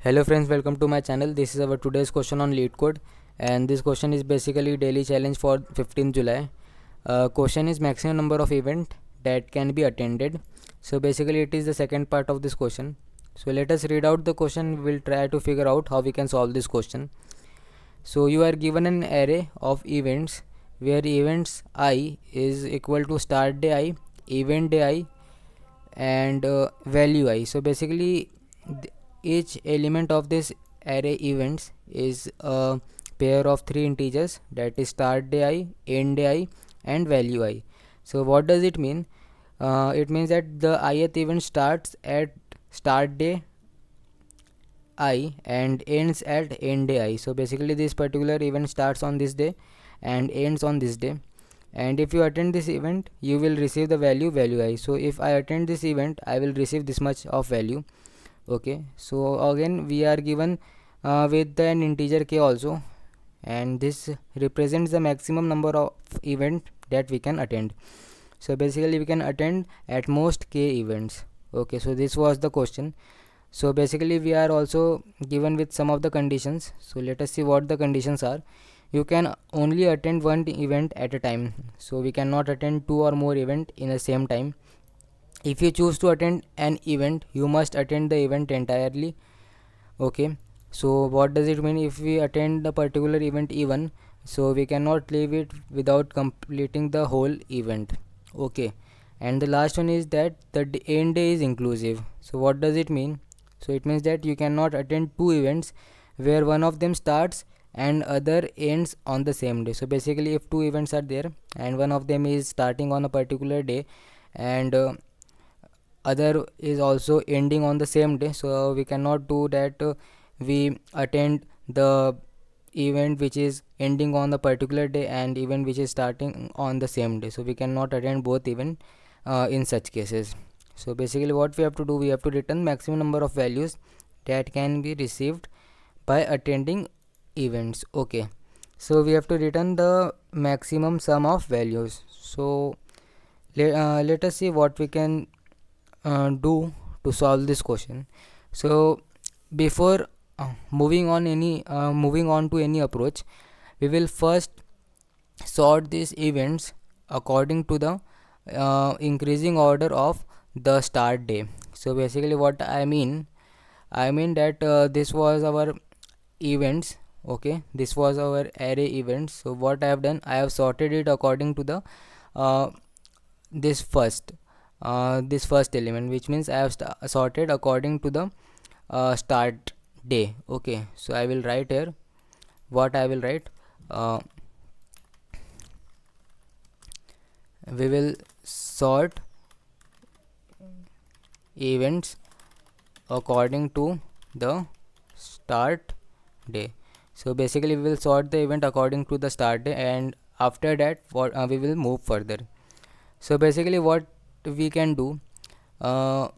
Hello friends, welcome to my channel. This is our today's question on LeetCode, and this question is basically daily challenge for 15th July. Question is maximum number of event that can be attended. So basically it is the second part of this question. So let us read out the question. We will try to figure out how we can solve this question. So you are given an array of events where events I is equal to start day I, event day I, and value I. So basically each element of this array events is a pair of three integers, that is start day I, end day I, and value I. So what does it mean? It means that the ith event starts at start day I and ends at end day I. So basically this particular event starts on this day and ends on this day, and if you attend this event you will receive the value I. So if I attend this event I will receive this much of value. Okay, so again we are given with an integer k also, and this represents the maximum number of event that we can attend. So basically we can attend at most k events. Okay, so this was the question. So basically we are also given with some of the conditions. So let us see what the conditions are. You can only attend one event at a time, so we cannot attend two or more event in the same time. If you choose to attend an event you must attend the event entirely. Okay, so what does it mean? If we attend the particular event E1, so we cannot leave it without completing the whole event. Okay, and the last one is that the end day is inclusive. So what does it mean? So it means that you cannot attend two events where one of them starts and other ends on the same day. So basically if two events are there and one of them is starting on a particular day and other is also ending on the same day, so we cannot do that. We attend the event which is ending on the particular day and event which is starting on the same day, so we cannot attend both event in such cases. So basically what we have to do, we have to return maximum number of values that can be received by attending events. Okay, so we have to return the maximum sum of values. So let us see what we can do to solve this question. So before moving on to any approach, we will first sort these events according to the increasing order of the start day. So basically what I mean that this was our events. Okay, this was our array events. So what I have done, I have sorted it according to the uh, this first element, which means I have sorted according to the start day. Okay, so I will write here what I will write. uh, we will sort events according to the start day. So basically we will sort the event according to the start day, and after that what we will move further. So basically what we can do, uh,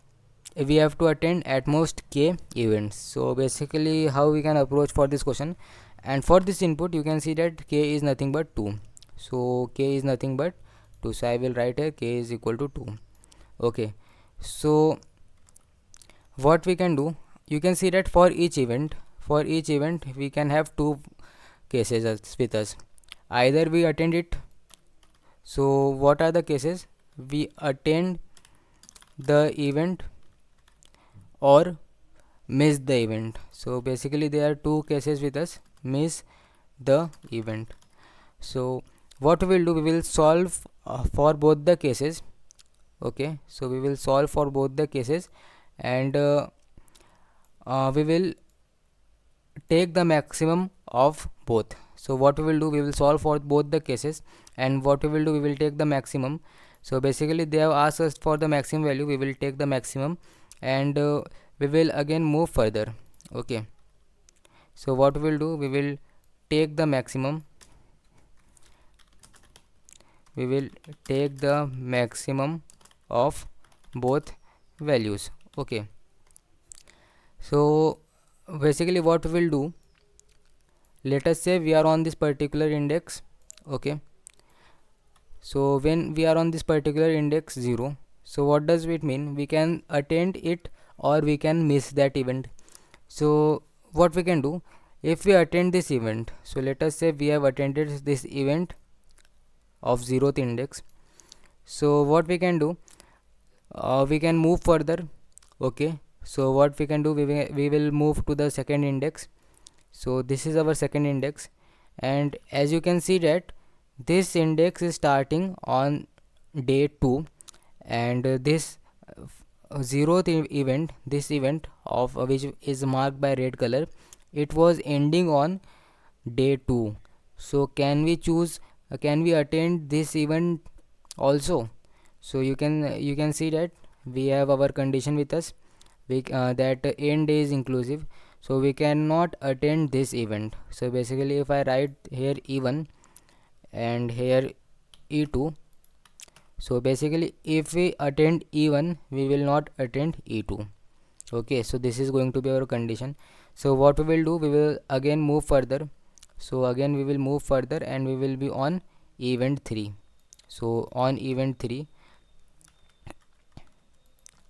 we have to attend at most k events. So basically how we can approach for this question, and for this input you can see that k is nothing but 2. So k is nothing but 2, so I will write here k is equal to 2. Okay, so what we can do, you can see that for each event we can have two cases with us. Either we attend it. So what are the cases? We attend the event or miss the event. So basically there are two cases with us: miss the event. So what we will do, we will solve for both the cases. Okay, so we will solve for both the cases, and we will take the maximum of both. So what we will do, we will solve for both the cases, and what we will do, we will take the maximum. So basically they have asked us for the maximum value, we will take the maximum, and we will again move further. Okay, so what we will do, we will take the maximum, we will take the maximum of both values. Okay, so basically what we will do, let us say we are on this particular index. Okay, so when we are on this particular index 0, so what does it mean? We can attend it or we can miss that event. So what we can do, if we attend this event, so let us say we have attended this event of 0th index. So what we can do, we can move further. Okay, so what we can do, we will move to the second index. So this is our second index, and as you can see that this index is starting on day 2, and this 0th event, this event of which is marked by red color, it was ending on day 2. So can we choose, can we attend this event also? So you can see that we have our condition with us, that end day is inclusive, so we cannot attend this event. So basically if I write here E1 and here E2, so basically if we attend E1 we will not attend E2. Okay, so this is going to be our condition. So what we will do, we will again move further. So again we will move further and we will be on event 3. So on event 3,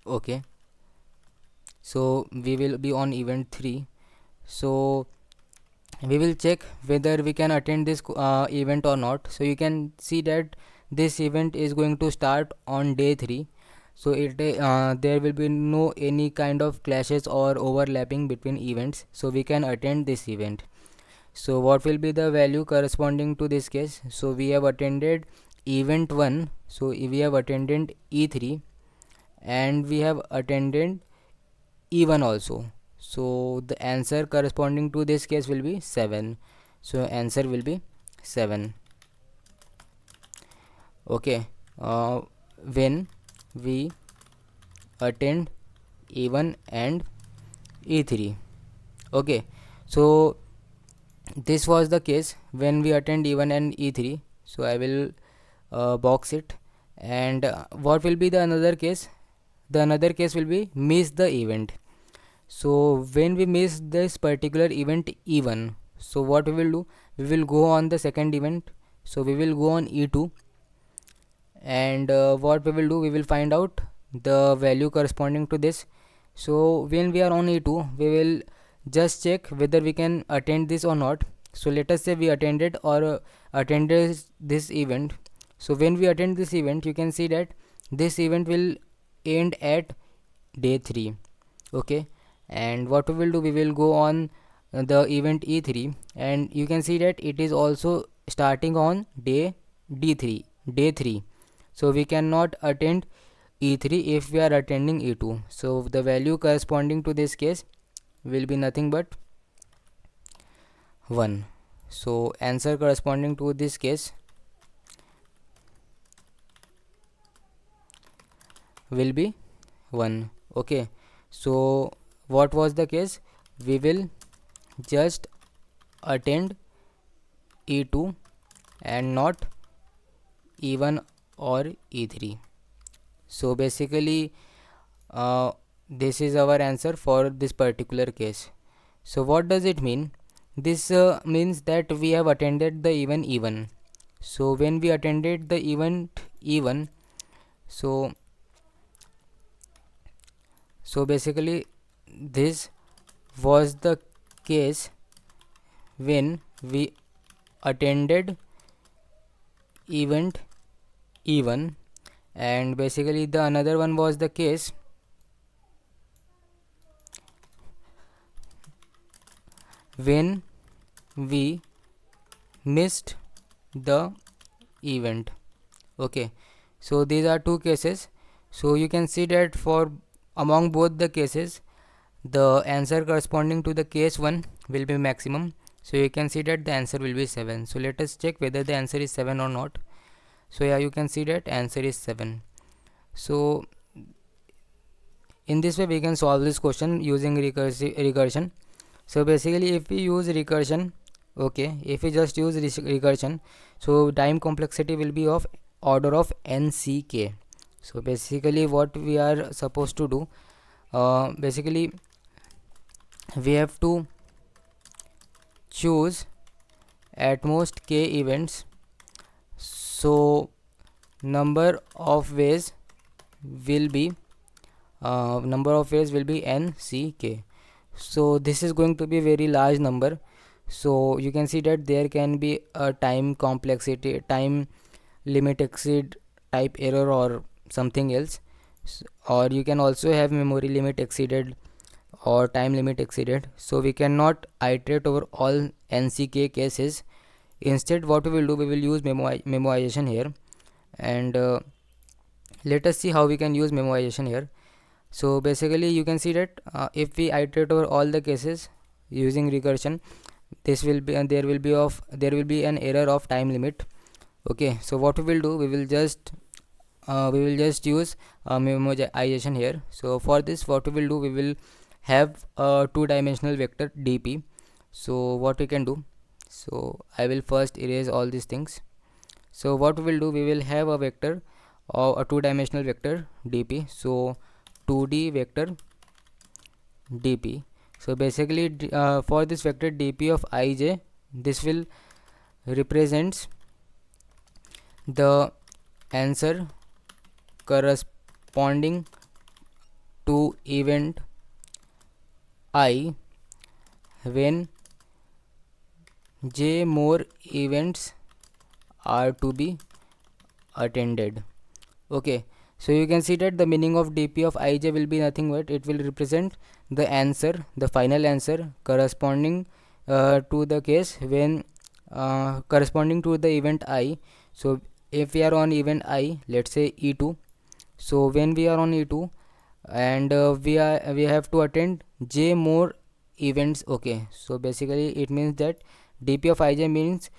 okay, so we will be on event 3. So we will check whether we can attend this event or not. So you can see that this event is going to start on day 3. So there will be no any kind of clashes or overlapping between events, so we can attend this event. So what will be the value corresponding to this case? So we have attended event 1, so we have attended E3, and we have attended E1 also. So the answer corresponding to this case will be 7. So answer will be 7. Okay, when we attend E1 and E3. Okay, so this was the case when we attend E1 and E3. So I will box it. And what will be the another case? The another case will be miss the event. So when we miss this particular event E1, so what we will do, we will go on the second event. So we will go on E2, and what we will do, we will find out the value corresponding to this. So when we are on E2, we will just check whether we can attend this or not. So let us say we attended or attended this event. So when we attend this event, you can see that this event will end at day 3. Okay, and what we will do, we will go on the event E3, and you can see that it is also starting on day D3, day 3. So we cannot attend E3 if we are attending E2. So the value corresponding to this case will be nothing but 1. So answer corresponding to this case will be 1. Okay, so what was the case? We will just attend E2 and not E1 or E3. So basically this is our answer for this particular case. So what does it mean? This means that we have attended the event E1. So when we attended the event E1, so basically this was the case when we attended event E1, and basically the another one was the case when we missed the event. Okay, so these are two cases. So you can see that for among both the cases, the answer corresponding to the case 1 will be maximum. So you can see that the answer will be 7. So let us check whether the answer is 7 or not. So yeah, you can see that answer is 7. So in this way we can solve this question using recursion. So basically if we use recursion, okay, if we just use recursion, so time complexity will be of order of nck. So basically what we are supposed to do, basically we have to choose at most k events. So number of ways will be nck. So this is going to be very large number. So you can see that there can be a time complexity, time limit exceed type error or something else. Or you can also have memory limit exceeded or time limit exceeded. So we cannot iterate over all NCK cases. Instead, what we will do, we will use memoization here. And let us see how we can use memoization here. So basically you can see that if we iterate over all the cases using recursion, this will be, and there will be an error of time limit. Okay, so what we will do, we will just use memoization here. So for this, what we will do, we will have a two-dimensional vector dp. So what we can do, so I will first erase all these things. So what we will do, we will have a vector or a two-dimensional vector dp. So 2D vector dp. So basically for this vector dp of ij, this will represents the answer corresponding to event I when j more events are to be attended. Okay, so you can see that the meaning of dp of ij will be nothing but it will represent the answer, the final answer corresponding to the case when corresponding to the event I. So if we are on event I, let's say e2, so when we are on e2 and we have to attend j more events. Okay, so basically it means that dp of ij means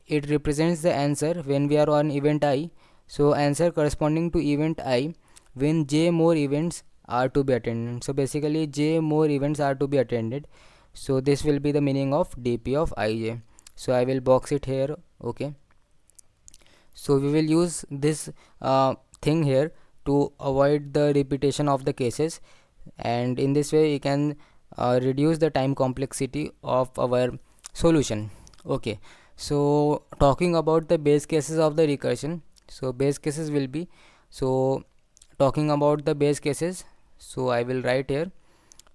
it represents the answer when we are on event I. So answer corresponding to event I when j more events are to be attended. So basically j more events are to be attended. So this will be the meaning of dp of ij. So I will box it here. Okay, so we will use this thing here to avoid the repetition of the cases, and in this way you can reduce the time complexity of our solution. Okay, so talking about the base cases of the recursion, so base cases will be, so talking about the base cases, so I will write here.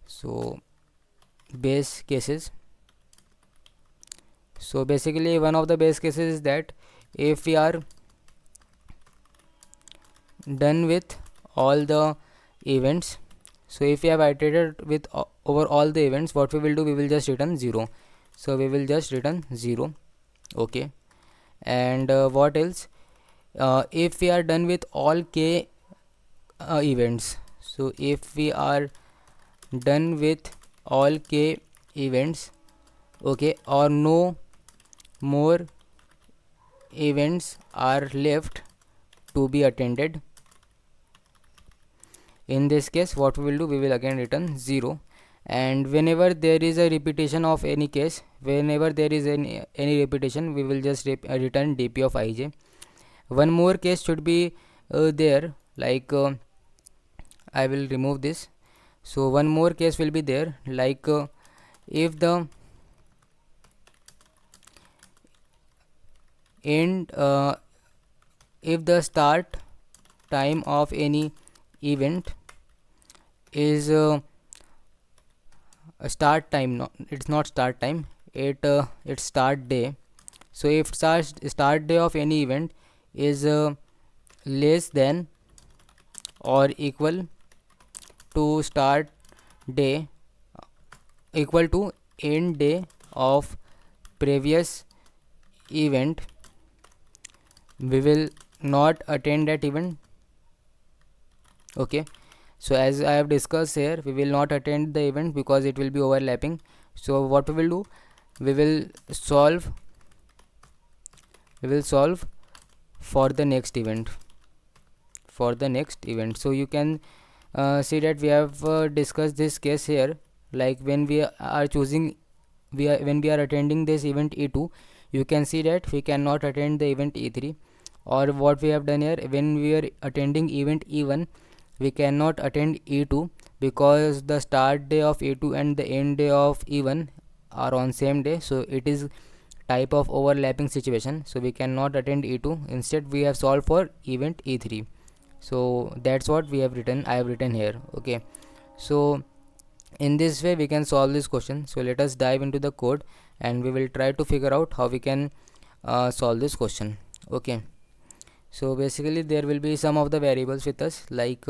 So base cases, so basically one of the base cases is that if we are done with all the events, so if we have iterated with over all the events, what we will do, we will just return 0. So we will just return 0. Okay, and what else, if we are done with all k events, so if we are done with all k events, okay, or no more events are left to be attended, in this case what we will do, we will again return 0. And whenever there is a repetition of any case, whenever there is any repetition, we will just return dp of ij. One more case should be there, like I will remove this. So one more case will be there, like if the end if the start time of any event is a start time, no, it's not start time, it's start day. So if start day of any event is less than or equal to start day, equal to end day of previous event, we will not attend that event. Okay, so as I have discussed here, we will not attend the event because it will be overlapping. So what we will do, we will solve for the next event, so you can see that we have discussed this case here, like when we are choosing, when we are attending this event e2, you can see that we cannot attend the event e3. Or what we have done here, when we are attending event e1, we cannot attend e2 because the start day of e2 and the end day of e1 are on same day, so it is type of overlapping situation, so we cannot attend e2. Instead we have solved for event e3. So that's what we have written, I have written here. Okay, so In this way we can solve this question. So let us dive into the code and we will try to figure out how we can solve this question. Okay, so basically there will be some of the variables with us, like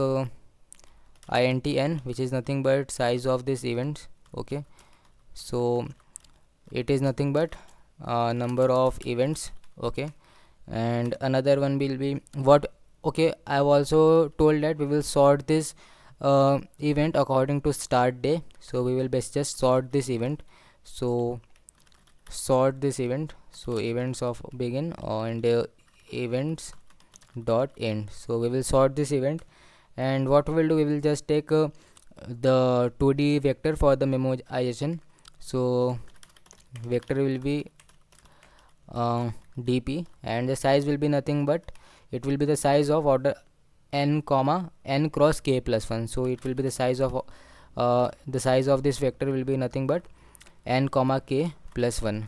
int n, which is nothing but size of this event. Okay, so it is nothing but number of events. Okay, and another one will be what. Okay, I have also told that we will sort this event according to start day. So we will just sort this event. So sort this event, so events of begin and events dot end. So we will sort this event, and what we will do, we will just take the 2D vector for the memoization. So vector will be dp, and the size will be nothing but it will be the size of order n comma n cross k plus 1. So it will be the size of this vector will be nothing but n comma k plus 1,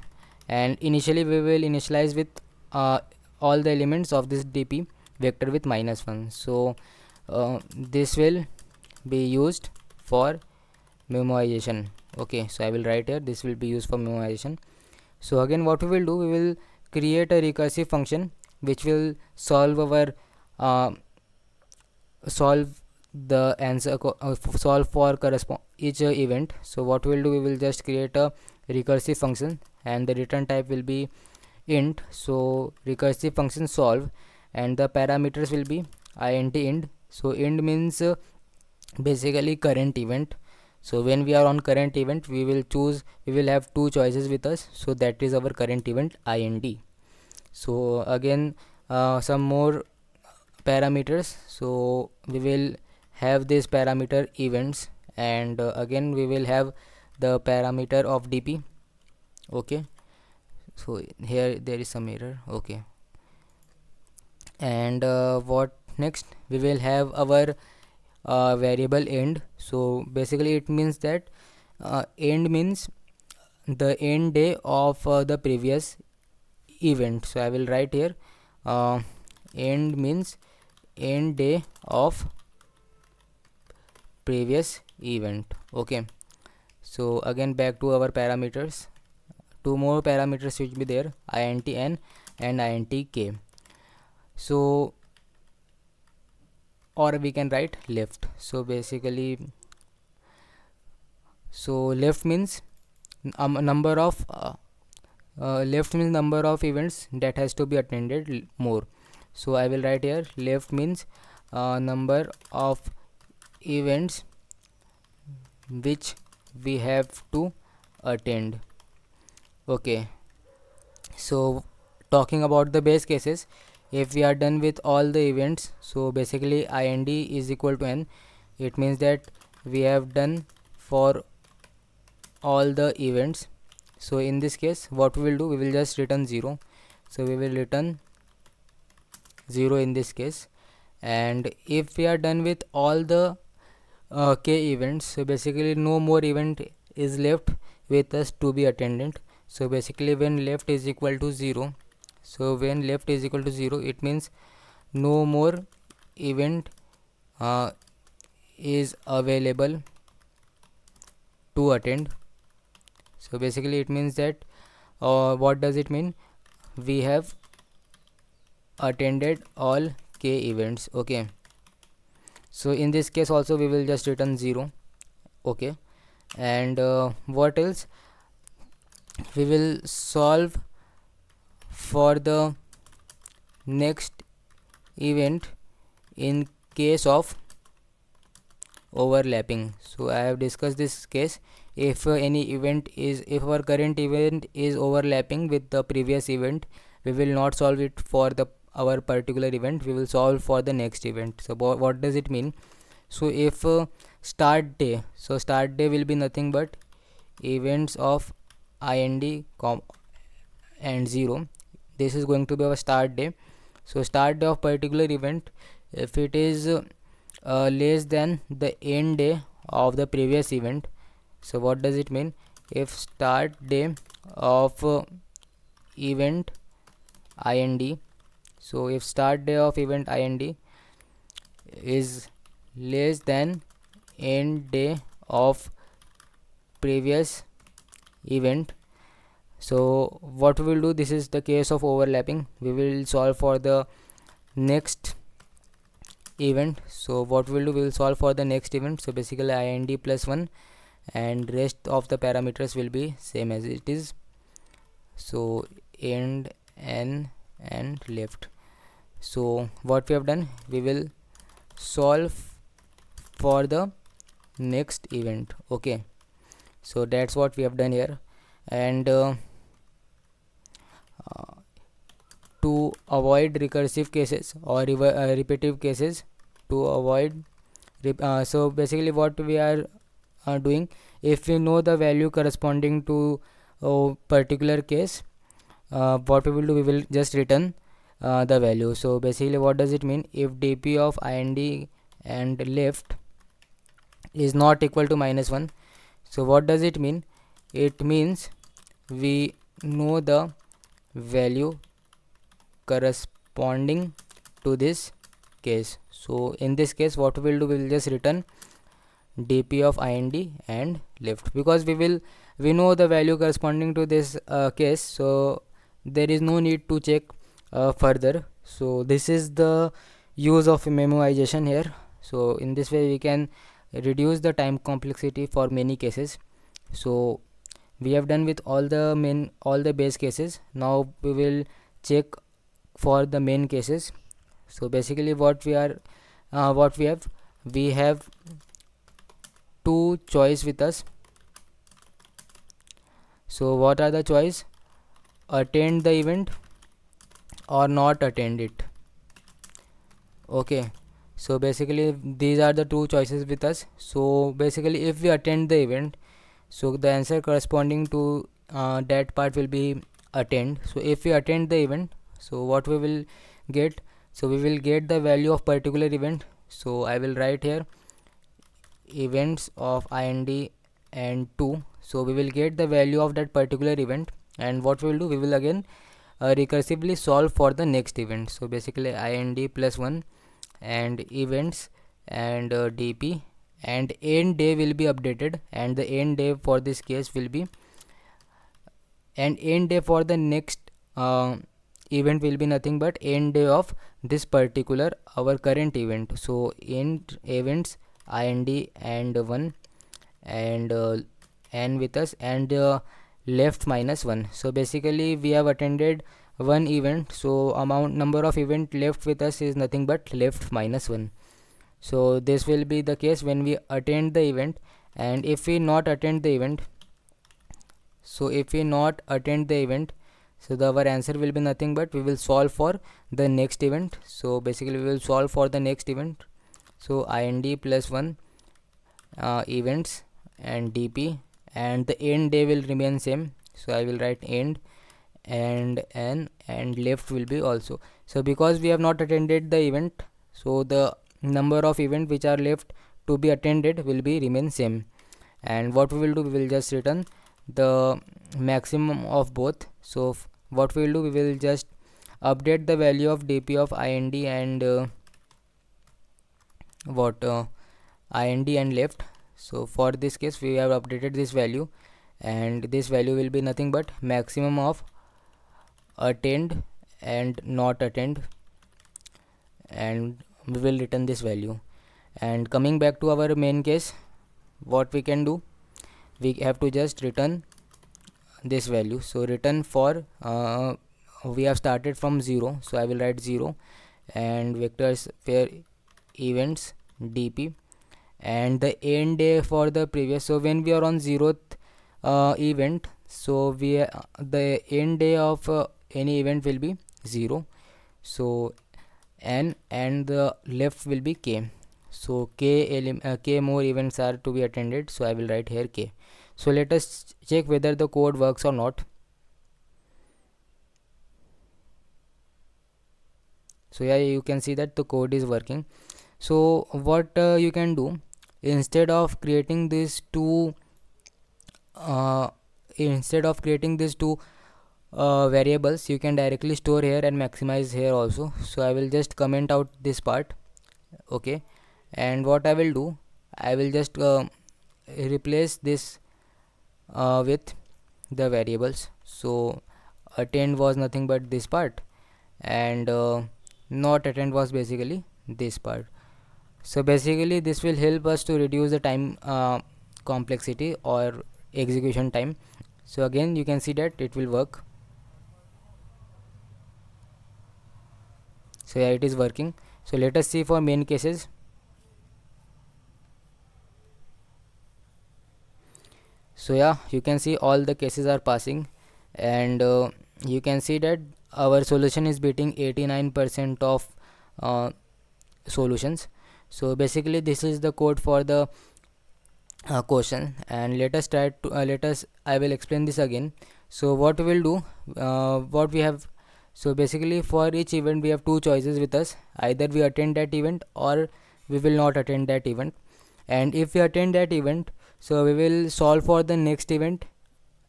and initially we will initialize with all the elements of this dp vector with -1. So this will be used for memoization. Okay, so I will write here, this will be used for memoization. So again what we will do, we will create a recursive function which will solve our solve the answer solve for correspond each event. So what we will do, we will just create a recursive function and the return type will be int. So recursive function solve, and the parameters will be int end. So end means basically current event. So when we are on current event, we will have two choices with us, so that is our current event ind. So again some more parameters. So we will have this parameter events, and again we will have the parameter of dp. Okay, so here there is some error. Okay, and what next, we will have our variable end. So basically it means that end means the end day of the previous event. So I will write here end means end day of previous event. Okay, so again back to our parameters, two more parameters should be there, int n and int k. So or we can write left. So basically, so left means number of left means number of events that has to be attended more. So I will write here left means number of events which we have to attend. Okay, so talking about the base cases, if we are done with all the events, so basically ind is equal to n. It means that we have done for all the events. So in this case what we will do, we will just return 0. So we will return 0 in this case. And if we are done with all the k events, so basically no more event is left with us to be attended. So basically when left is equal to 0, so when left is equal to 0, it means no more event is available to attend. So basically it means that what does it mean, we have attended all k events. Okay, so in this case also we will just return 0. Okay, and what else, we will solve for the next event in case of overlapping. So I have discussed this case. If if our current event is overlapping with the previous event, we will not solve it for the our particular event, we will solve for the next event. So what does it mean, so if start day, so start day will be nothing but events of ind and 0. This is going to be our start day. So start day of particular event, if it is less than the end day of the previous event. So what does it mean, if start day of event ind, so if start day of event ind is less than end day of previous event. So what we will do, this is the case of overlapping. We will solve for the next event. So what we'll do, we will solve for the next event. So basically ind plus 1, and rest of the parameters will be same as it is. So end, n, and left. So what we have done, we will solve for the next event. Okay, so that's what we have done here. And to avoid recursive cases or repetitive cases, to avoid so basically what we are doing, if we know the value corresponding to a particular case, what we will do, we will just return the value. So basically what does it mean, if dp of ind and left is not equal to -1, so what does it mean? It means we know the value corresponding to this case. So in this case, what we will do, we will just return dp of ind and left, because we know the value corresponding to this case, so there is no need to check further. So this is the use of memoization here. So in this way we can reduce the time complexity for many cases. So we have done with all the base cases. Now we will check for the main cases. So basically what we have two choice with us. So what are the choice? Attend the event or not attend it. Okay, so basically these are the two choices with us. So basically if we attend the event, so the answer corresponding to that part will be attend. So if we attend the event, so what we will get, so we will get the value of particular event. So I will write here events of ind and 2. So we will get the value of that particular event, and what we will do, we will again recursively solve for the next event. So basically ind plus 1 and events and dp, and end day will be updated, and the end day for this case will be, and end day for the next event will be nothing but end day of this particular our current event. So end events ind and 1 and n with us, and left -1. So basically we have attended one event, so number of event left with us is nothing but left -1. So this will be the case when we attend the event. And if we not attend the event, so our answer will be nothing but we will solve for the next event. So basically we will solve for the next event. So ind plus 1 events and dp, and the end day will remain same. So I will write end and n, and left will be also. So because we have not attended the event, so the number of event which are left to be attended will be remain same. And what we will do, we will just return the maximum of both. So what we will do, we will just update the value of dp of ind and ind and left. So for this case we have updated this value, and this value will be nothing but maximum of attend and not attend, and we will return this value. And coming back to our main case, what we can do, we have to just return this value. So return for we have started from 0, so I will write 0 and vectors where events dp, and the end day for the previous. So when we are on 0th event, so the end day of any event will be 0. So n, and the left will be k. So k more events are to be attended, so I will write here k. So let us check whether the code works or not. So yeah, you can see that the code is working. So what you can do, instead of creating these two variables, you can directly store here and maximize here also. So I will just comment out this part. Okay, and what I will do, I will just replace this with the variables. So attend was nothing but this part, and not attend was basically this part. So basically this will help us to reduce the time complexity or execution time. So again you can see that it will work. So yeah, it is working. So let us see for main cases. So yeah, you can see all the cases are passing, and you can see that our solution is beating 89% of uh, solutions. So basically this is the code for the question, and let us try to let us I will explain this again. So what we will do, what we have, so basically for each event we have two choices with us: either we attend that event or we will not attend that event. And if we attend that event, so we will solve for the next event,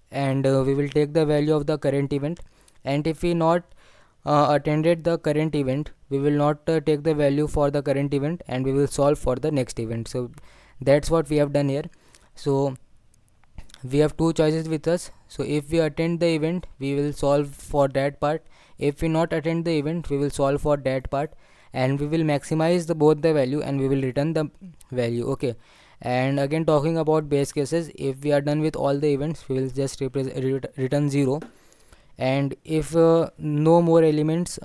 and we will take the value of the current event. And if we not attended the current event, we will not take the value for the current event, and we will solve for the next event. So that's what we have done here. So we have two choices with us. So if we attend the event, we will solve for that part. If we not attend the event, we will solve for that part, and we will maximize the both the value, and we will return the value. Okay. And again, talking about base cases, if we are done with all the events, we will just return 0. And if no more events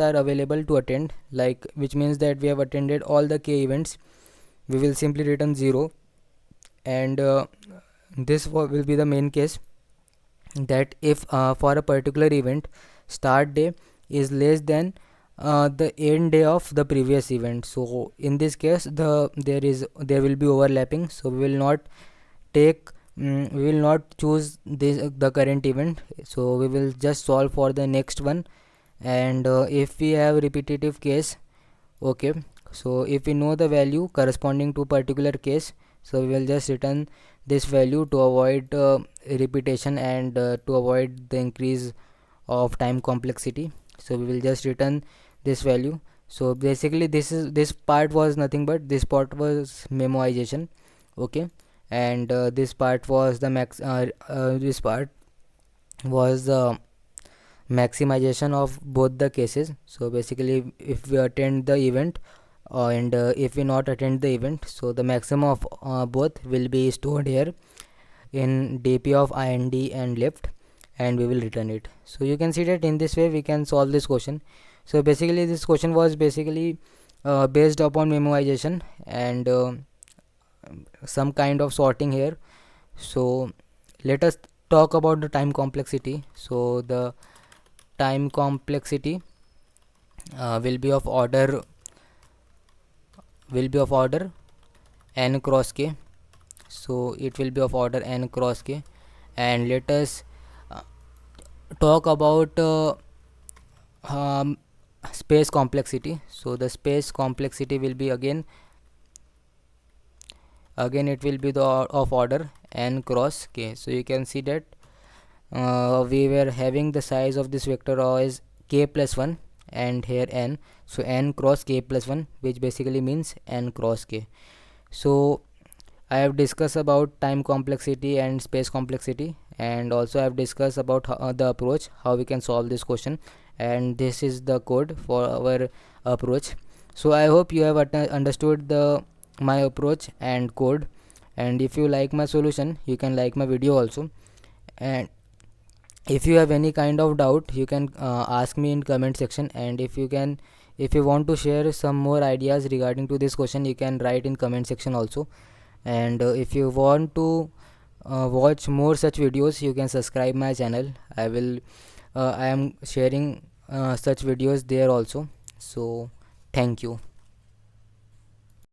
are available to attend, like, which means that we have attended all the k events, we will simply return 0. And this will be the main case, that if for a particular event start day is less than the end day of the previous event. So in this case there will be overlapping, so we will not take we will not choose this the current event, so we will just solve for the next one. And if we have repetitive case, okay, so if we know the value corresponding to particular case, so we will just return this value to avoid repetition, and to avoid the increase of time complexity. So we will just return this value. So basically this part was nothing but this part was memoization. Okay. And this part was the this part was the maximization of both the cases. So basically if we attend the event, and if we not attend the event, so the maximum of both will be stored here in dp of ind and left, and we will return it. So you can see that in this way we can solve this question. So basically this question was basically based upon memoization and some kind of sorting here. So let us talk about the time complexity. So the time complexity will be of order n cross k. So it will be of order n cross k. And let us talk about space complexity. So the space complexity will be again it will be the of order n cross k. So you can see that we were having the size of this vector as k plus 1, and here n, so n cross k plus 1, which basically means n cross k. So I have discussed about time complexity and space complexity, and also I have discussed about the approach, how we can solve this question, and this is the code for our approach. So I hope you have understood the my approach and code, and if you like my solution, you can like my video also. And if you have any kind of doubt, you can ask me in comment section. And if you want to share some more ideas regarding to this question, you can write in comment section also. And if you want to watch more such videos, you can subscribe my channel. I am sharing such videos there also. So thank you.